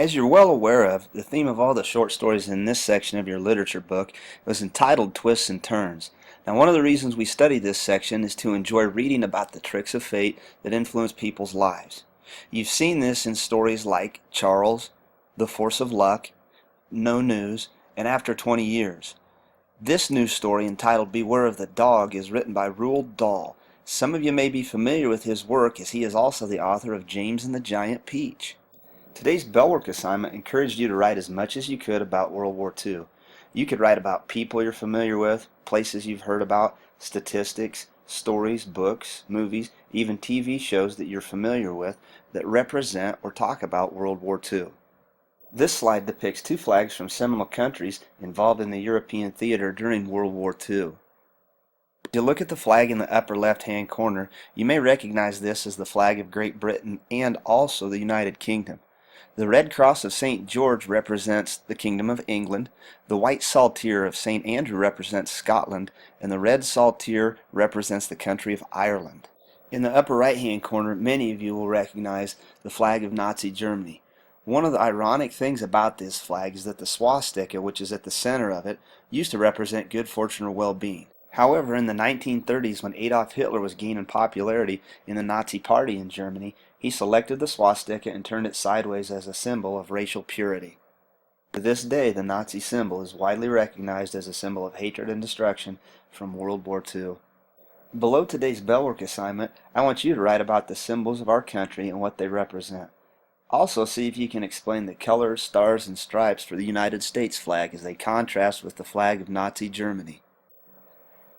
As you're well aware of, the theme of all the short stories in this section of your literature book was entitled Twists and Turns. Now, one of the reasons we study this section is to enjoy reading about the tricks of fate that influence people's lives. You've seen this in stories like Charles, The Force of Luck, No News, and After 20 Years. This new story, entitled Beware of the Dog, is written by Roald Dahl. Some of you may be familiar with his work, as he is also the author of James and the Giant Peach. Today's Bellwork assignment encouraged you to write as much as you could about World War II. You could write about people you're familiar with, places you've heard about, statistics, stories, books, movies, even TV shows that you're familiar with that represent or talk about World War II. This slide depicts two flags from seminal countries involved in the European theater during World War II. If you look at the flag in the upper left-hand corner, you may recognize this as the flag of Great Britain and also the United Kingdom. The Red Cross of St. George represents the Kingdom of England, the White Saltire of St. Andrew represents Scotland, and the Red Saltire represents the country of Ireland. In the upper right-hand corner, many of you will recognize the flag of Nazi Germany. One of the ironic things about this flag is that the swastika, which is at the center of it, used to represent good fortune or well-being. However, in the 1930s, when Adolf Hitler was gaining popularity in the Nazi Party in Germany, he selected the swastika and turned it sideways as a symbol of racial purity. To this day, the Nazi symbol is widely recognized as a symbol of hatred and destruction from World War II. Below today's Bellwork assignment, I want you to write about the symbols of our country and what they represent. Also, see if you can explain the colors, stars, and stripes for the United States flag as they contrast with the flag of Nazi Germany.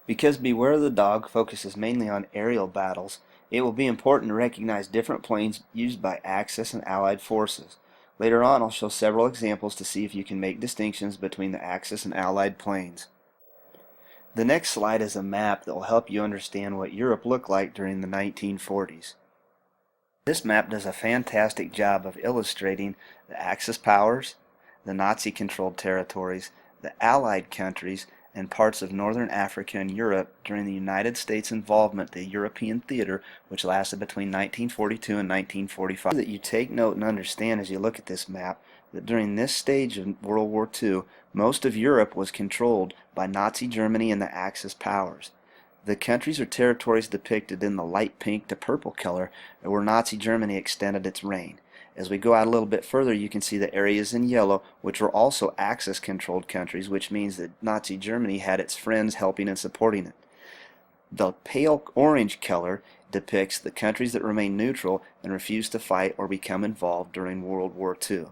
Because Beware of the Dog focuses mainly on aerial battles, it will be important to recognize different planes used by Axis and Allied forces. Later on, I'll show several examples to see if you can make distinctions between the Axis and Allied planes. The next slide is a map that will help you understand what Europe looked like during the 1940s. This map does a fantastic job of illustrating the Axis powers, the Nazi-controlled territories, the Allied countries, and parts of Northern Africa and Europe during the United States involvement in the European theater, which lasted between 1942 and 1945. That you take note and understand as you look at this map that during this stage of World War II, most of Europe was controlled by Nazi Germany and the Axis powers. The countries or territories depicted in the light pink to purple color are where Nazi Germany extended its reign. As we go out a little bit further, you can see the areas in yellow, which were also Axis-controlled countries, which means that Nazi Germany had its friends helping and supporting it. The pale orange color depicts the countries that remained neutral and refused to fight or become involved during World War II.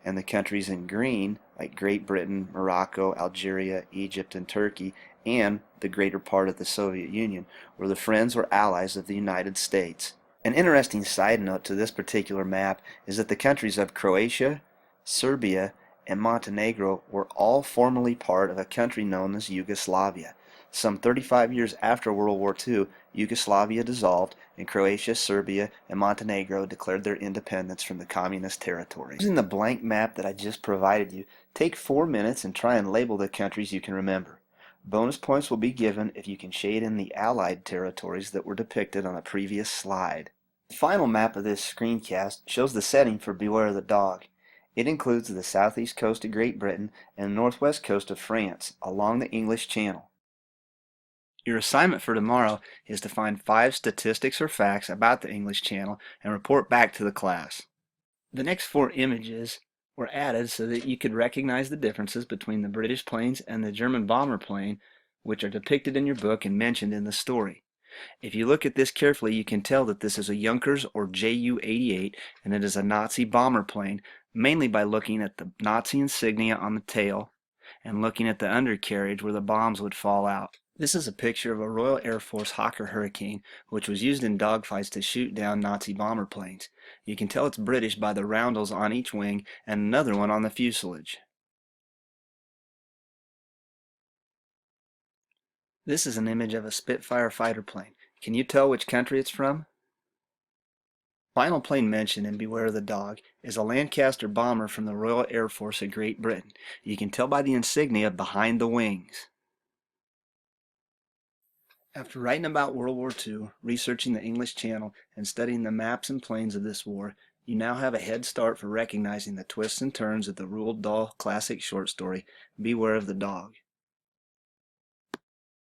And the countries in green, like Great Britain, Morocco, Algeria, Egypt, and Turkey, and the greater part of the Soviet Union, were the friends or allies of the United States. An interesting side note to this particular map is that the countries of Croatia, Serbia, and Montenegro were all formerly part of a country known as Yugoslavia. Some 35 years after World War II, Yugoslavia dissolved, and Croatia, Serbia, and Montenegro declared their independence from the communist territories. Using the blank map that I just provided you, take 4 minutes and try and label the countries you can remember. Bonus points will be given if you can shade in the Allied territories that were depicted on a previous slide. The final map of this screencast shows the setting for Beware of the Dog. It includes the southeast coast of Great Britain and the northwest coast of France along the English Channel. Your assignment for tomorrow is to find 5 statistics or facts about the English Channel and report back to the class. The next 4 images were added so that you could recognize the differences between the British planes and the German bomber plane, which are depicted in your book and mentioned in the story. If you look at this carefully, you can tell that this is a Junkers or Ju-88, and it is a Nazi bomber plane, mainly by looking at the Nazi insignia on the tail and looking at the undercarriage where the bombs would fall out. This is a picture of a Royal Air Force Hawker Hurricane, which was used in dogfights to shoot down Nazi bomber planes. You can tell it's British by the roundels on each wing and another one on the fuselage. This is an image of a Spitfire fighter plane. Can you tell which country it's from? Final plane mentioned in Beware of the Dog is a Lancaster bomber from the Royal Air Force of Great Britain. You can tell by the insignia behind the wings. After writing about World War II, researching the English Channel, and studying the maps and planes of this war, You now have a head start for recognizing the twists and turns of the Roald Dahl classic short story, Beware of the Dog.